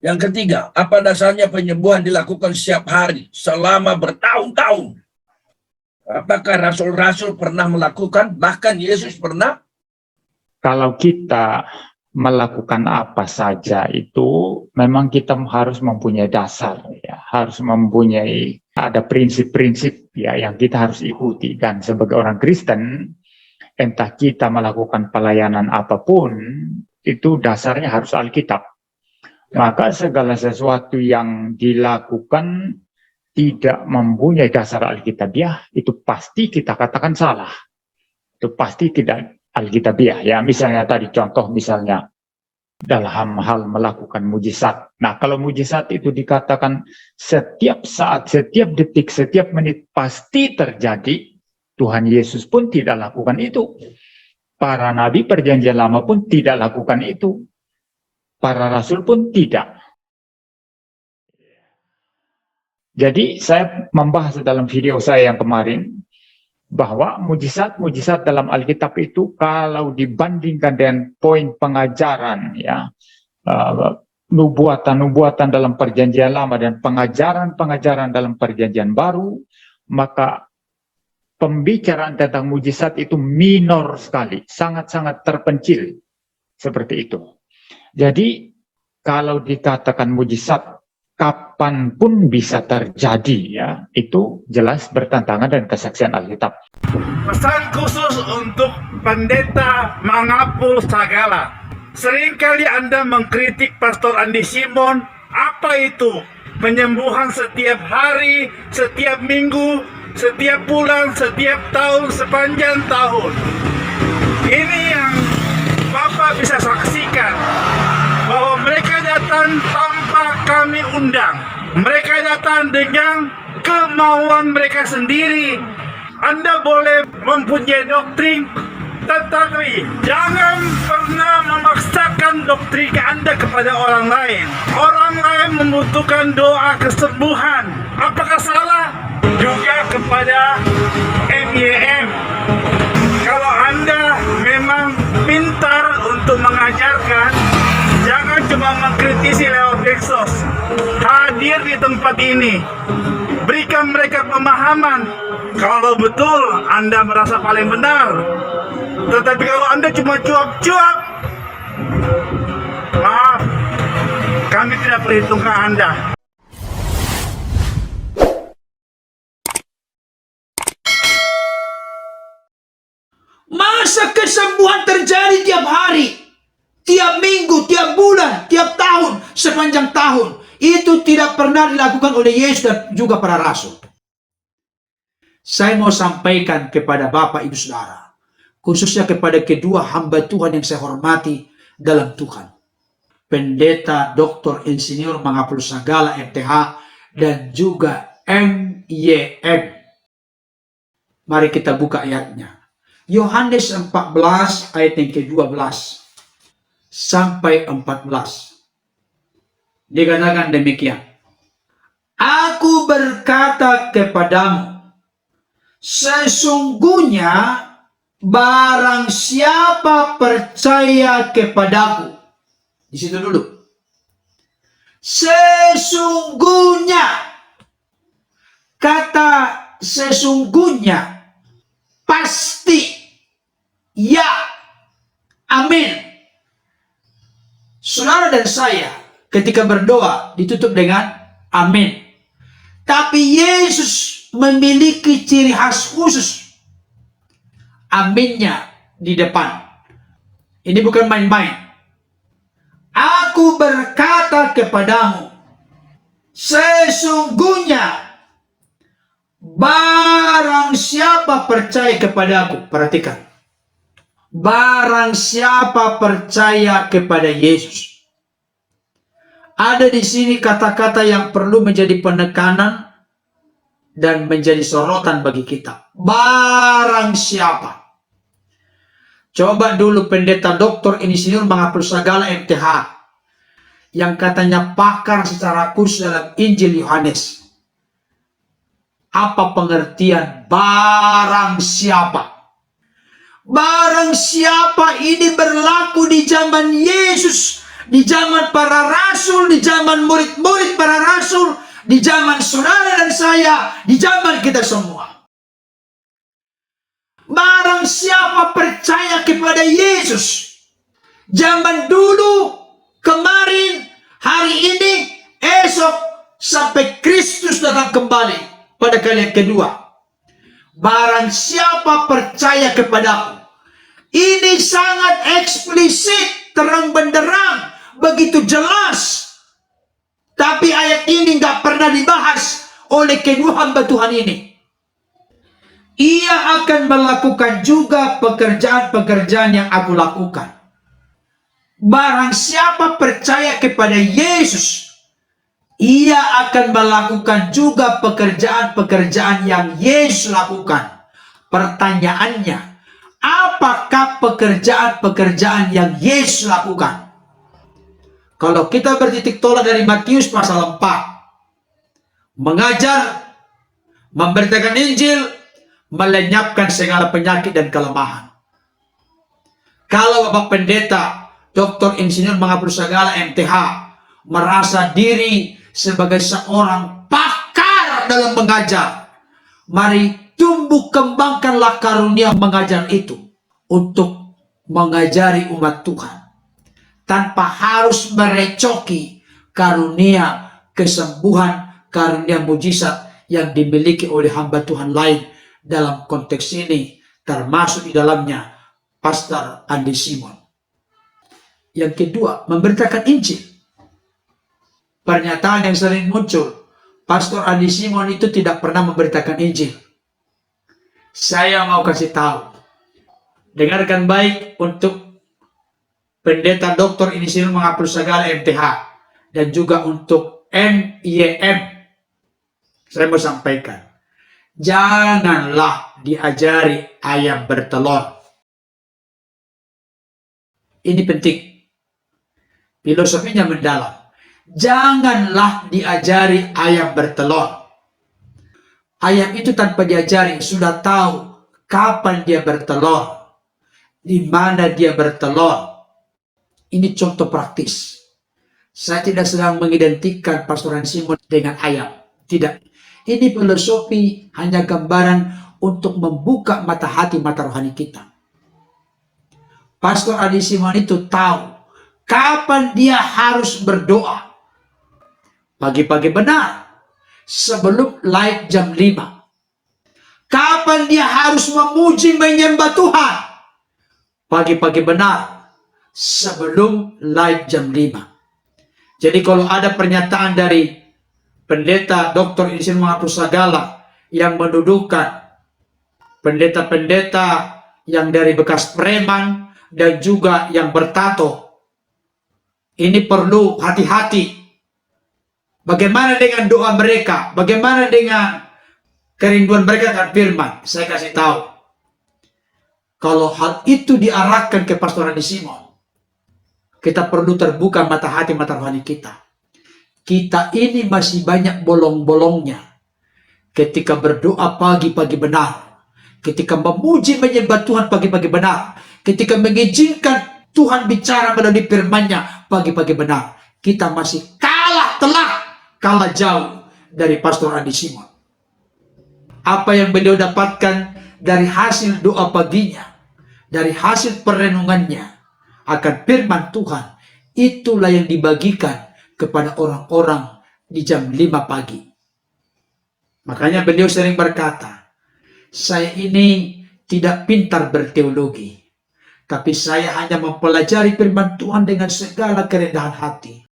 Yang ketiga, apa dasarnya penyembuhan dilakukan setiap hari selama bertahun-tahun? Apakah rasul-rasul pernah melakukan? Bahkan Yesus pernah? Kalau kita melakukan apa saja itu memang kita harus mempunyai dasar, ya, harus mempunyai ada prinsip-prinsip ya yang kita harus ikuti. Dan sebagai orang Kristen, entah kita melakukan pelayanan apapun, itu dasarnya harus Alkitab. Maka segala sesuatu yang dilakukan tidak mempunyai dasar Alkitabiah, itu pasti kita katakan salah. Itu pasti tidak Alkitabiah. Ya, misalnya tadi contoh misalnya dalam hal melakukan mujizat. Nah, kalau mujizat itu dikatakan setiap saat, setiap detik, setiap menit pasti terjadi, Tuhan Yesus pun tidak lakukan itu. Para nabi perjanjian lama pun tidak lakukan itu. Para rasul pun tidak. Jadi saya membahas dalam video saya yang kemarin bahwa mujizat-mujizat dalam Alkitab itu kalau dibandingkan dengan poin pengajaran, ya, nubuatan-nubuatan dalam perjanjian lama dan pengajaran-pengajaran dalam perjanjian baru, maka pembicaraan tentang mujizat itu minor sekali, sangat-sangat terpencil seperti itu. Jadi kalau dikatakan mujizat kapanpun bisa terjadi, ya, itu jelas bertentangan dengan kesaksian Alkitab. Pesan khusus untuk pendeta Mangapul Sagala. Seringkali Anda mengkritik Pastor Andi Simon. Apa itu penyembuhan setiap hari, setiap minggu, setiap bulan, setiap tahun, sepanjang tahun? Ini yang Bapak bisa saksikan, bahwa mereka datang tanpa kami undang. Mereka datang dengan kemauan mereka sendiri. Anda boleh mempunyai doktrin, tetapi jangan pernah memaksakan doktrin Anda kepada orang lain. Orang lain membutuhkan doa kesembuhan. Apakah salah? Juga kepada MYM. Kalau Anda memang pintar untuk mengajarkan, jangan cuma mengkritisi lewat medsos. Hadir di tempat ini, berikan mereka pemahaman. Kalau betul Anda merasa paling benar, tetapi kalau Anda cuma cuap-cuap, maaf, kami tidak perhitungkan Anda. Masa kesembuhan terjadi tiap hari, tiap minggu, tiap bulan, tiap tahun, sepanjang tahun. Itu tidak pernah dilakukan oleh Yesus dan juga para rasul. Saya mau sampaikan kepada Bapak Ibu Saudara, khususnya kepada kedua hamba Tuhan yang saya hormati dalam Tuhan, Pendeta Dr. Insinyur Mangapul Sagala MTH dan juga MYM. Mari kita buka ayatnya. Yohanes 14 ayat yang ke-12 sampai 14. Dikatakan demikian. Aku berkata kepadamu, sesungguhnya barang siapa percaya kepadaku. Di situ dulu. Sesungguhnya. Kata sesungguhnya pasti. Ya. Amin. Saudara dan saya ketika berdoa ditutup dengan amin. Tapi Yesus memiliki ciri khas khusus. Aminnya di depan. Ini bukan main-main. Aku berkata kepadamu, sesungguhnya barang siapa percaya kepadaku. Perhatikan. Barang siapa percaya kepada Yesus. Ada di sini kata-kata yang perlu menjadi penekanan dan menjadi sorotan bagi kita. Barang siapa. Coba dulu Pendeta Dr. Insinyur Mangapul Sagala MTH yang katanya pakar secara khusus dalam Injil Yohanes. Apa pengertian barang siapa? Barang siapa ini berlaku di zaman Yesus di zaman para rasul, di zaman murid-murid para rasul, di zaman saudara dan saya, di zaman kita semua. Barang siapa percaya kepada Yesus, zaman dulu, kemarin, hari ini, esok, sampai Kristus datang kembali pada kali yang kedua. Barang siapa percaya kepadaku. Ini sangat eksplisit, terang benderang, begitu jelas. Tapi ayat ini nggak pernah dibahas oleh kedua hamba Tuhan ini. Ia akan melakukan juga pekerjaan-pekerjaan yang aku lakukan. Barang siapa percaya kepada Yesus, ia akan melakukan juga pekerjaan-pekerjaan yang Yesus lakukan. Pertanyaannya, apakah pekerjaan-pekerjaan yang Yesus lakukan? Kalau kita bertitik tolak dari Matius pasal 4, mengajar, memberitakan Injil, melenyapkan segala penyakit dan kelemahan. Kalau Bapak Pendeta, Doktor Insinyur Mangapul Sagala MTH, merasa diri sebagai seorang pakar dalam mengajar, mari tumbuh kembangkanlah karunia mengajar itu untuk mengajari umat Tuhan tanpa harus merecoki karunia kesembuhan, karunia mujizat yang dimiliki oleh hamba Tuhan lain. Dalam konteks ini termasuk di dalamnya Pastor Andi Simon. Yang kedua, memberitakan Injil. Pernyataan yang sering muncul, Pastor Andi Simon itu tidak pernah memberitakan Injil. Saya mau kasih tahu, dengarkan baik untuk Pendeta Dr. Insinyur Mangapul Sagala MTH dan juga untuk MIEM. Saya mau sampaikan, janganlah diajari ayam bertelur. Ini penting. Filosofinya mendalam. Janganlah diajari ayam bertelur. Ayam itu tanpa diajari sudah tahu kapan dia bertelur, di mana dia bertelur. Ini contoh praktis. Saya tidak sedang mengidentikan Pastor Andi Simon dengan ayam. Tidak. Ini filosofi hanya gambaran untuk membuka mata hati, mata rohani kita. Pastor Andi Simon itu tahu kapan dia harus berdoa. Pagi-pagi benar, sebelum live jam 5. Kapan dia harus memuji menyembah Tuhan? Pagi-pagi benar, sebelum live jam 5. Jadi kalau ada pernyataan dari Pendeta Dr. Insinyur Mangapul Sagala yang mendudukan pendeta-pendeta yang dari bekas preman dan juga yang bertato, ini perlu hati-hati. Bagaimana dengan doa mereka? Bagaimana dengan kerinduan mereka akan firman? Saya kasih tahu. Kalau hal itu diarahkan ke Pastor Andi Simon, kita perlu terbuka mata hati, mata rohani kita. Kita ini masih banyak bolong-bolongnya. Ketika berdoa pagi-pagi benar, ketika memuji menyembah Tuhan pagi-pagi benar, ketika mengizinkan Tuhan bicara melalui firman-Nya pagi-pagi benar, kita masih kalah jauh dari Pastor Andi Simon. Apa yang beliau dapatkan dari hasil doa paginya, dari hasil perenungannya akan firman Tuhan, itulah yang dibagikan kepada orang-orang di jam 5 pagi. Makanya beliau sering berkata, saya ini tidak pintar berteologi, tapi saya hanya mempelajari firman Tuhan dengan segala kerendahan hati.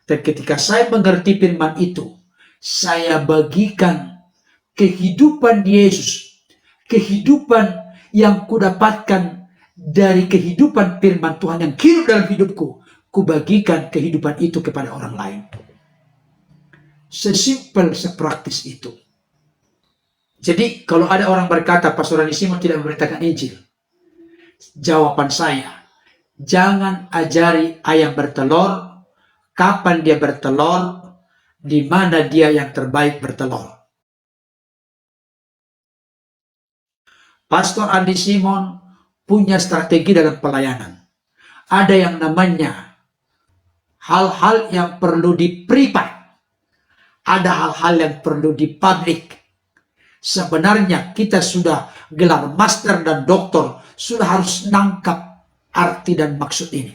Dan ketika saya mengerti firman itu, saya bagikan kehidupan Yesus, kehidupan yang kudapatkan dari kehidupan firman Tuhan yang hidup dalam hidupku, kubagikan kehidupan itu kepada orang lain. Sesimpel, sepraktis itu. Jadi kalau ada orang berkata Pastor Andi Simon tidak memberitakan Injil, jawaban saya, jangan ajari ayam bertelur. Kapan dia bertelur, di mana dia yang terbaik bertelur. Pastor Andi Simon punya strategi dalam pelayanan. ada yang namanya hal-hal yang perlu di privat, ada hal-hal yang perlu di publik. Sebenarnya kita sudah gelar master dan doktor, sudah harus nangkap arti dan maksud ini.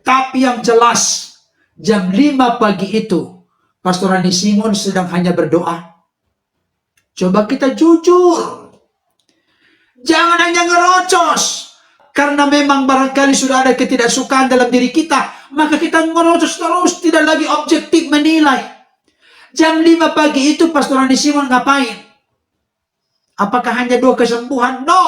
Tapi yang jelas, jam 5 pagi itu, Pastor Andi Simon sedang hanya berdoa. Coba kita jujur. Jangan hanya ngerocos. Karena memang barangkali sudah ada ketidaksukaan dalam diri kita, maka kita ngerocos terus, tidak lagi objektif menilai. Jam 5 pagi itu Pastor Andi Simon ngapain? Apakah hanya doa kesembuhan? No.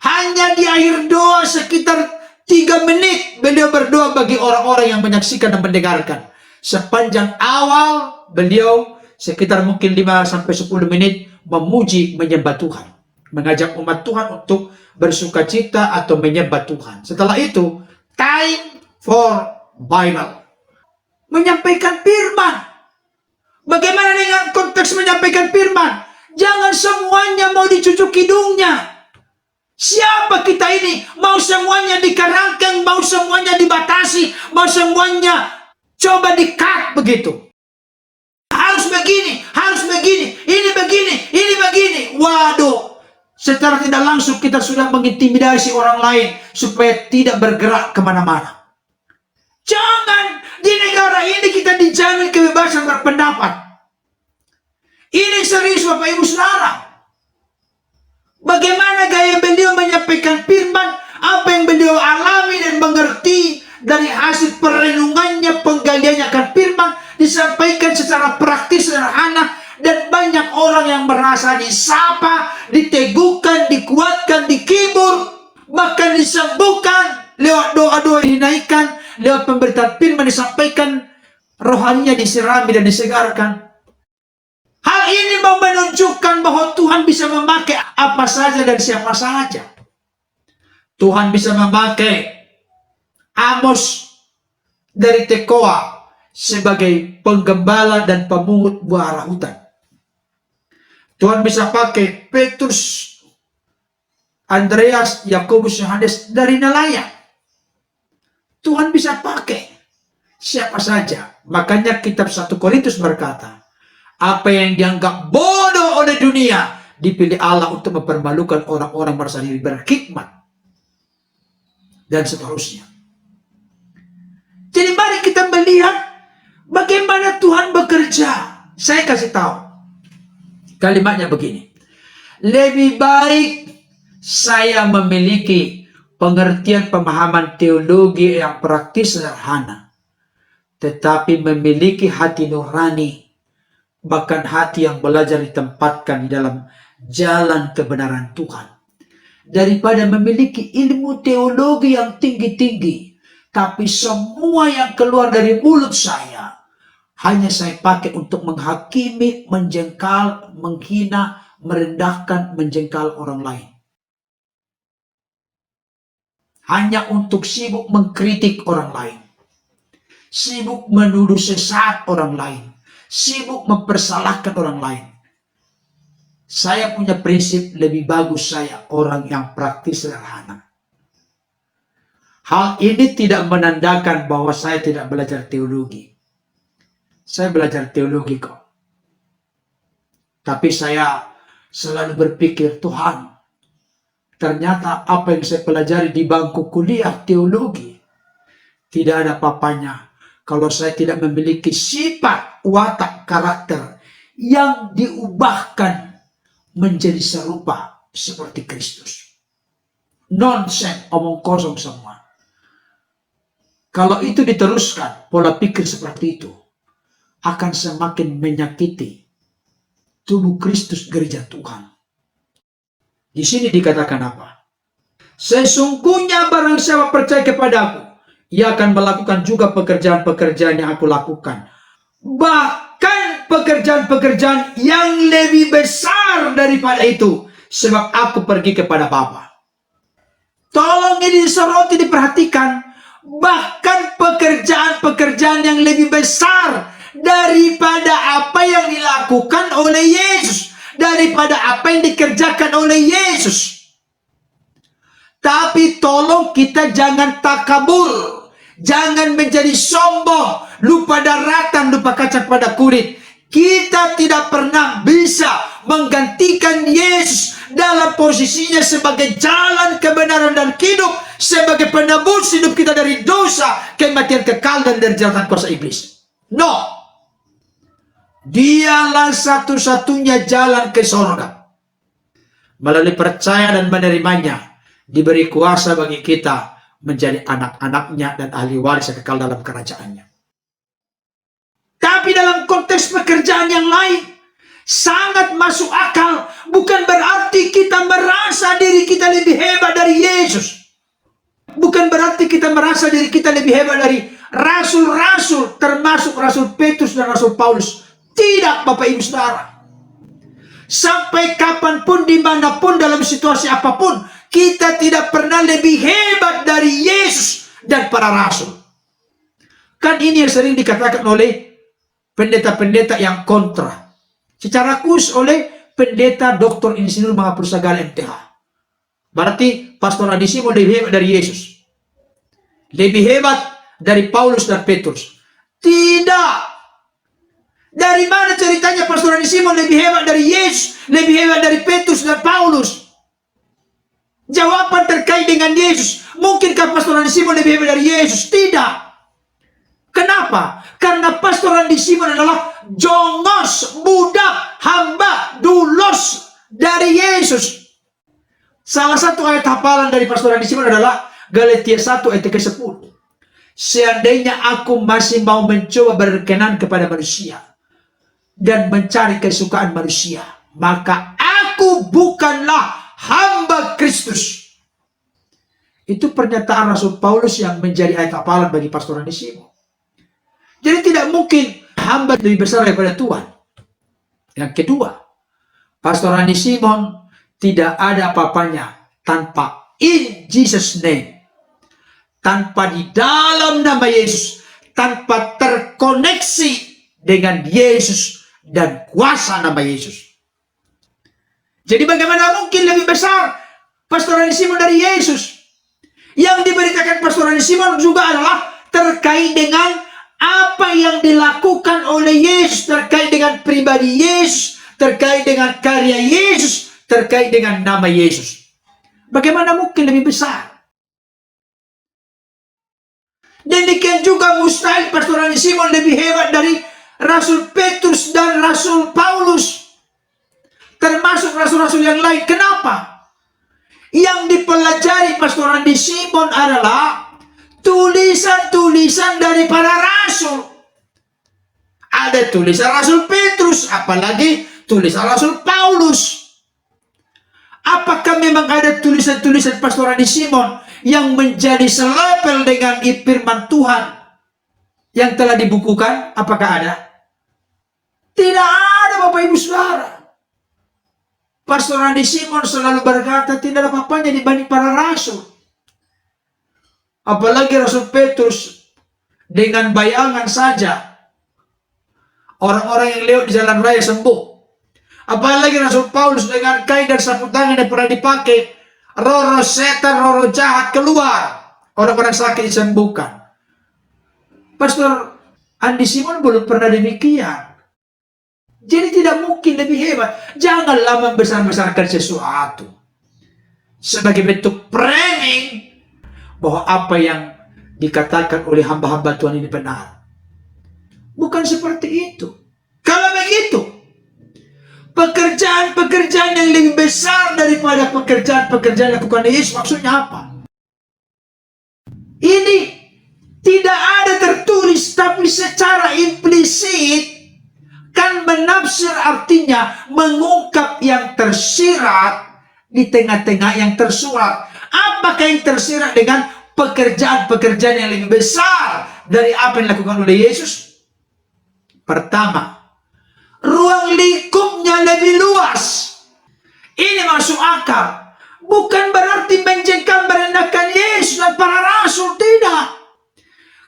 Hanya di akhir doa sekitar 3 menit beliau berdoa bagi orang-orang yang menyaksikan dan mendengarkan. Sepanjang awal beliau sekitar mungkin 5-10 menit memuji menyembah Tuhan. Mengajak umat Tuhan untuk bersukacita atau menyembah Tuhan. Setelah itu, time for Bible. Menyampaikan firman. Bagaimana dengan konteks menyampaikan firman? Jangan semuanya mau dicucuk hidungnya. Siapa kita ini? Mau semuanya dikerangkeng, mau semuanya dibatasi, mau semuanya coba di-cut begitu. Harus begini, ini begini. Waduh. Secara tidak langsung kita sudah mengintimidasi orang lain supaya tidak bergerak kemana-mana. Jangan, di negara ini kita dijamin kebebasan berpendapat. Ini serius Bapak Ibu Saudara. Bagaimana gaya beliau menyampaikan firman, apa yang beliau alami dan mengerti dari hasil perenungannya, penggaliannya akan firman, disampaikan secara praktis sederhana. Dan banyak orang yang merasa disapa, diteguhkan, dikuatkan, dikibur, bahkan disembuhkan lewat doa-doa dinaikkan, lewat pemberitaan firman disampaikan, rohaninya disirami dan disegarkan. Hal ini mau menunjukkan bahwa Tuhan bisa memakai apa saja dan siapa saja. Tuhan bisa memakai Amos dari Tekoa sebagai penggembala dan pemungut buah arah hutan. Tuhan bisa pakai Petrus, Andreas, Yakobus, Yohanes dari nelayan. Tuhan bisa pakai siapa saja. Makanya kitab 1 Korintus berkata, apa yang dianggap bodoh oleh dunia dipilih Allah untuk mempermalukan orang-orang merasa diri berhikmat. Dan seterusnya. Jadi mari kita melihat bagaimana Tuhan bekerja. Saya kasih tahu. Kalimatnya begini. Lebih baik saya memiliki pengertian pemahaman teologi yang praktis sederhana, tetapi memiliki hati nurani, bahkan hati yang belajar ditempatkan di dalam jalan kebenaran Tuhan, daripada memiliki ilmu teologi yang tinggi-tinggi, tapi semua yang keluar dari mulut saya hanya saya pakai untuk menghakimi, menjengkal, menghina, merendahkan, menjengkal orang lain. Hanya untuk sibuk mengkritik orang lain. Sibuk menuduh sesat orang lain. Sibuk mempersalahkan orang lain. Saya punya prinsip lebih bagus saya orang yang praktis sederhana. Hal ini tidak menandakan bahwa saya tidak belajar teologi. Saya belajar teologi kok. Tapi saya selalu berpikir, Tuhan, ternyata apa yang saya pelajari di bangku kuliah teologi tidak ada apa-apanya kalau saya tidak memiliki sifat, watak, karakter yang diubahkan menjadi serupa seperti Kristus. Nonsen, omong kosong semua. Kalau itu diteruskan, pola pikir seperti itu akan semakin menyakiti tubuh Kristus gereja Tuhan. Di sini dikatakan apa? Sesungguhnya barang siapa percaya kepadaku, ia akan melakukan juga pekerjaan-pekerjaan yang aku lakukan. Bahkan pekerjaan-pekerjaan yang lebih besar daripada itu, sebab aku pergi kepada Bapa. Tolong ini disoroti, diperhatikan. Bahkan pekerjaan-pekerjaan yang lebih besar daripada apa yang dilakukan oleh Yesus, daripada apa yang dikerjakan oleh Yesus. Tapi tolong kita jangan takabur. Jangan menjadi sombong, lupa daratan, lupa kaca pada kulit. Kita tidak pernah bisa menggantikan Yesus dalam posisinya sebagai jalan kebenaran dan hidup, sebagai penebus hidup kita dari dosa, kematian kekal, dan dari jeratan kuasa iblis. No. Dialah satu-satunya jalan ke surga. Melalui percaya dan menerimanya, diberi kuasa bagi kita menjadi anak-anaknya dan ahli waris kekal dalam kerajaannya. Tapi dalam konteks pekerjaan yang lain, sangat masuk akal. Bukan berarti kita merasa diri kita lebih hebat dari Yesus. Bukan berarti kita merasa diri kita lebih hebat dari rasul-rasul, termasuk Rasul Petrus dan Rasul Paulus. Tidak, Bapak Ibu Saudara. Sampai kapanpun, dimanapun, dalam situasi apapun, kita tidak pernah lebih hebat dari Yesus dan para rasul. Kan ini yang sering dikatakan oleh pendeta-pendeta yang kontra. Secara khusus oleh pendeta doktor insinyur Mahapusagala MTH. Berarti Pastor Andi Simon lebih hebat dari Yesus. Lebih hebat dari Paulus dan Petrus. Tidak. Dari mana ceritanya Pastor Andi Simon lebih hebat dari Yesus, lebih hebat dari Petrus dan Paulus? Jawaban terkait dengan Yesus. Mungkinkah Pastor Andi Simon lebih hebat dari Yesus? Tidak. Kenapa? Karena Pastor Andi Simon adalah jongos, budak, hamba, dulos dari Yesus. Salah satu ayat hafalan dari Pastor Andi Simon adalah Galatia 1 ayat ke-10. Seandainya aku masih mau mencoba berkenan kepada manusia dan mencari kesukaan manusia, maka aku bukanlah hamba Kristus. Itu pernyataan Rasul Paulus yang menjadi ayat hafalan bagi Pastor Andi Simon. Jadi tidak mungkin hamba lebih besar daripada Tuhan. Yang kedua, Pastor Andi Simon tidak ada apa-apanya tanpa in Jesus name. Tanpa di dalam nama Yesus. Tanpa terkoneksi dengan Yesus dan kuasa nama Yesus. Jadi bagaimana mungkin lebih besar Pastor Andi Simon dari Yesus? Yang diberitakan Pastor Andi Simon juga adalah terkait dengan apa yang dilakukan oleh Yesus, terkait dengan pribadi Yesus, terkait dengan karya Yesus, terkait dengan nama Yesus. Bagaimana mungkin lebih besar? Demikian juga mustahil Pastor Andi Simon lebih hebat dari Rasul Petrus dan Rasul Paulus, termasuk rasul-rasul yang lain. Kenapa? Yang dipelajari Pastor Andi Simon adalah tulisan-tulisan dari para rasul. Ada tulisan Rasul Petrus, apalagi tulisan Rasul Paulus. Apakah memang ada tulisan-tulisan Pastor Andi Simon yang menjadi selevel dengan firman Tuhan yang telah dibukukan? Apakah ada? Tidak ada, Bapak Ibu Saudara. Pastor Andi Simon selalu berkata tidak ada apa-apanya dibanding para rasul. Apalagi Rasul Petrus, dengan bayangan saja orang-orang yang lewat di jalan raya sembuh. Apalagi Rasul Paulus, dengan kain dan sapu tangan yang pernah dipakai, roh-roh setan, roh-roh jahat keluar, orang-orang sakit disembuhkan. Pastor Andi Simon belum pernah demikian. Jadi tidak mungkin lebih hebat. Janganlah membesar-besarkan sesuatu sebagai bentuk framing bahwa apa yang dikatakan oleh hamba-hamba Tuhan ini benar. Bukan seperti itu. Kalau begitu, pekerjaan-pekerjaan yang lebih besar daripada pekerjaan-pekerjaan yang dilakukan Yesus, maksudnya apa? Ini tidak ada tertulis, tapi secara implisit kan menafsir, artinya mengungkap yang tersirat di tengah-tengah yang tersurat. Apakah yang tersirat dengan pekerjaan-pekerjaan yang lebih besar dari apa yang dilakukan oleh Yesus? Pertama, ruang lingkupnya lebih luas. Ini masuk akal. Bukan berarti menjengkel merendahkan Yesus dan para rasul, tidak.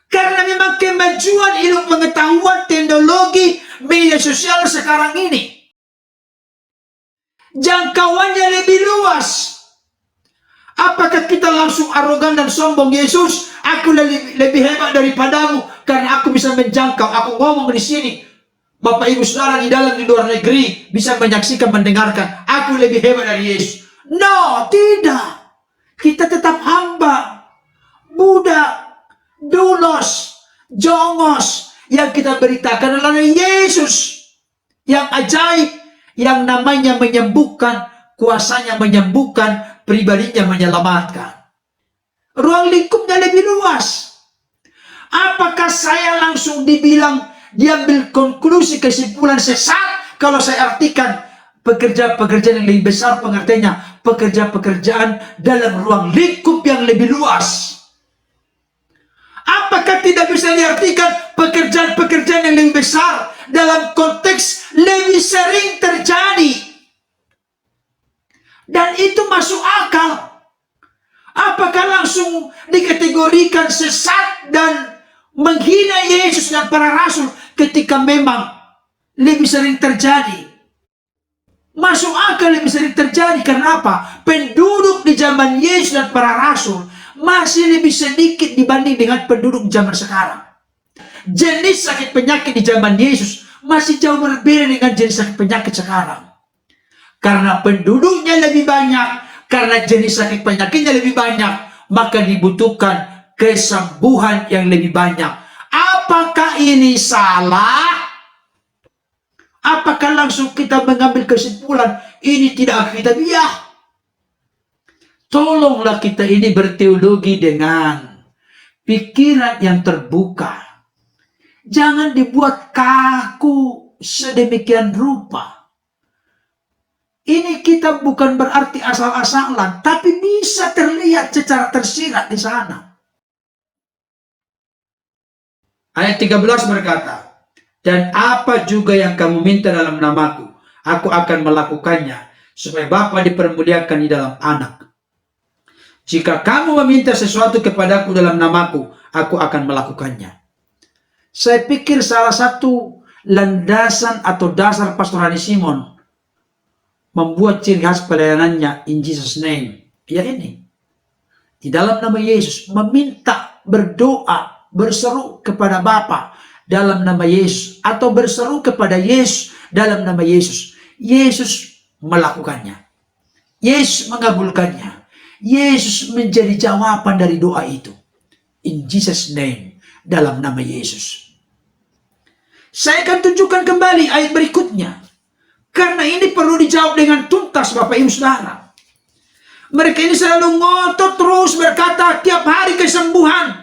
Karena memang kemajuan ilmu pengetahuan, teknologi, media sosial sekarang ini jangkauannya lebih luas. Apakah kita langsung arogan dan sombong? Yesus, aku lebih hebat daripadamu karena aku bisa menjangkau. Aku ngomong di sini. Bapak Ibu Saudara di dalam di luar negeri bisa menyaksikan, mendengarkan. Aku lebih hebat dari Yesus. No, tidak. Kita tetap hamba, budak, dulos, jongos. Yang kita beritakan adalah Yesus yang ajaib, yang namanya menyembuhkan, kuasanya menyembuhkan, pribadinya menyelamatkan. Ruang lingkupnya lebih luas. Apakah saya langsung diambil konklusi kesimpulan sesat kalau saya artikan pekerjaan-pekerjaan yang lebih besar, pengertiannya pekerjaan-pekerjaan dalam ruang lingkup yang lebih luas? Apakah tidak bisa diartikan pekerjaan-pekerjaan yang lebih besar dalam konteks lebih sering terjadi? Dan itu masuk akal. Apakah langsung dikategorikan sesat dan menghina Yesus dan para rasul ketika memang lebih sering terjadi? Masuk akal lebih sering terjadi. Karena apa? Penduduk di zaman Yesus dan para rasul masih lebih sedikit dibanding dengan penduduk zaman sekarang. Jenis sakit penyakit di zaman Yesus masih jauh berbeda dengan jenis sakit penyakit sekarang. Karena penduduknya lebih banyak, karena jenis sakit penyakitnya lebih banyak, maka dibutuhkan kesembuhan yang lebih banyak. Apakah ini salah? Apakah langsung kita mengambil kesimpulan ini tidak alkitabiah? Tolonglah kita ini berteologi dengan pikiran yang terbuka. Jangan dibuat kaku sedemikian rupa. Ini kita bukan berarti asal-asalan, tapi bisa terlihat secara tersirat di sana. Ayat 13 berkata, dan apa juga yang kamu minta dalam namaku, aku akan melakukannya, supaya Bapa dipermuliakan di dalam Anak. Jika kamu meminta sesuatu kepadaku dalam namaku, aku akan melakukannya. Saya pikir salah satu landasan atau dasar Pastor Hani Simon membuat ciri khas pelayanannya in Jesus name, ya ini, di dalam nama Yesus, meminta, berdoa, berseru kepada Bapa dalam nama Yesus, atau berseru kepada Yesus dalam nama Yesus. Yesus melakukannya, Yesus mengabulkannya, Yesus menjadi jawaban dari doa itu. In Jesus name, dalam nama Yesus. Saya akan tunjukkan kembali ayat berikutnya. Karena ini perlu dijawab dengan tuntas, Bapak Ibu Saudara. Mereka ini selalu ngotot terus berkata tiap hari kesembuhan.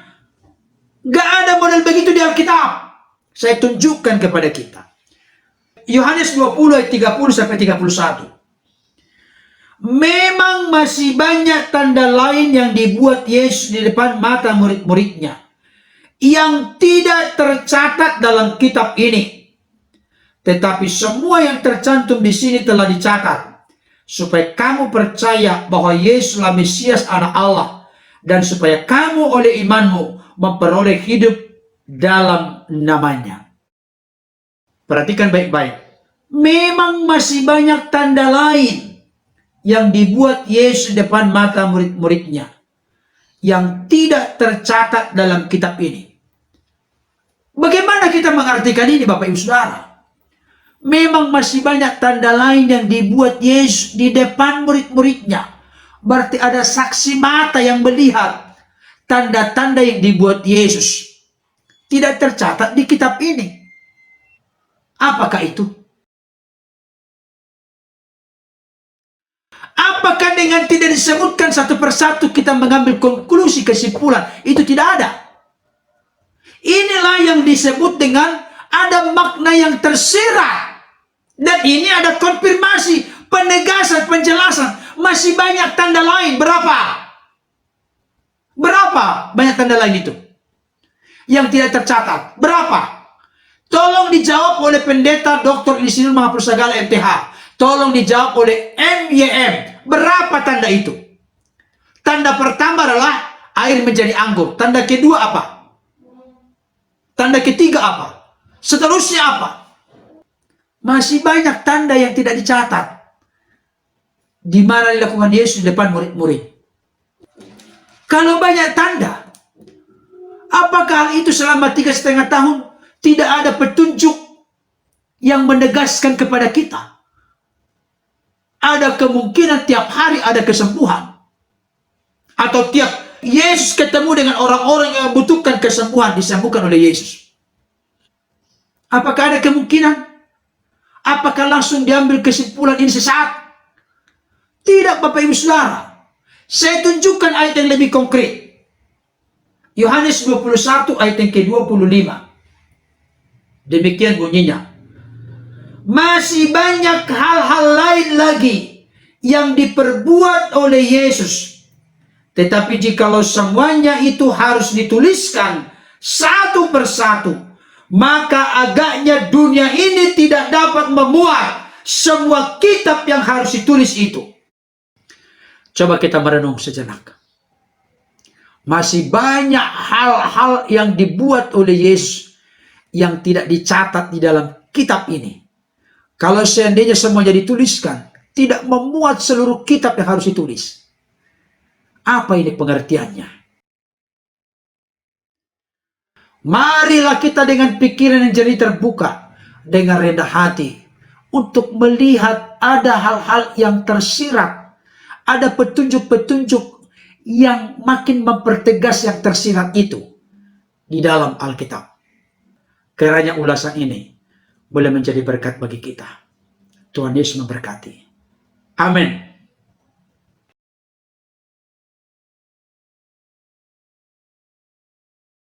Gak ada model begitu di Alkitab. Saya tunjukkan kepada kita. Yohanes 20 ayat 30 sampai 31. Memang masih banyak tanda lain yang dibuat Yesus di depan mata murid-muridnya yang tidak tercatat dalam kitab ini. Tetapi semua yang tercantum di sini telah dicatat, supaya kamu percaya bahwa Yesuslah Mesias Anak Allah, dan supaya kamu oleh imanmu memperoleh hidup dalam namanya. Perhatikan baik-baik. Memang masih banyak tanda lain yang dibuat Yesus di depan mata murid-muridnya yang tidak tercatat dalam kitab ini. Bagaimana kita mengartikan ini, Bapak Ibu Saudara? Memang masih banyak tanda lain yang dibuat Yesus di depan murid-muridnya. Berarti ada saksi mata yang melihat tanda-tanda yang dibuat Yesus. Tidak tercatat di kitab ini. Apakah itu? Apakah dengan tidak disebutkan satu persatu kita mengambil konklusi kesimpulan? Itu tidak ada. Inilah yang disebut dengan ada makna yang tersirat. Dan ini ada konfirmasi, penegasan, penjelasan. Masih banyak tanda lain. Berapa? Berapa banyak tanda lain itu? Yang tidak tercatat. Berapa? Tolong dijawab oleh pendeta Dr. Insinyur Mahapusagala MTH. Tolong dijawab oleh MYM. Berapa tanda itu? Tanda pertama adalah air menjadi anggur. Tanda kedua apa? Tanda ketiga apa? Seterusnya apa? Masih banyak tanda yang tidak dicatat. Di mana dilakukan Yesus di depan murid-murid. Kalau banyak tanda, apakah hal itu selama 3,5 tahun tidak ada petunjuk yang menegaskan kepada kita? Ada kemungkinan tiap hari ada kesembuhan. Atau tiap Yesus ketemu dengan orang-orang yang membutuhkan kesembuhan, disembuhkan oleh Yesus. Apakah ada kemungkinan? Apakah langsung diambil kesimpulan ini sesaat? Tidak, Bapak Ibu Saudara. Saya tunjukkan ayat yang lebih konkret. Yohanes 21 ayat yang ke-25. Demikian bunyinya. Masih banyak hal-hal lain lagi yang diperbuat oleh Yesus. Tetapi jikalau semuanya itu harus dituliskan satu persatu, maka agaknya dunia ini tidak dapat memuat semua kitab yang harus ditulis itu. Coba kita merenung sejenak. Masih banyak hal-hal yang dibuat oleh Yesus yang tidak dicatat di dalam kitab ini. Kalau seandainya semuanya dituliskan, tidak memuat seluruh kitab yang harus ditulis. Apa ini pengertiannya? Marilah kita dengan pikiran yang jernih terbuka, dengan rendah hati, untuk melihat ada hal-hal yang tersirat, ada petunjuk-petunjuk yang makin mempertegas yang tersirat itu di dalam Alkitab. Kiranya ulasan ini boleh menjadi berkat bagi kita. Tuhan Yesus memberkati. Amin.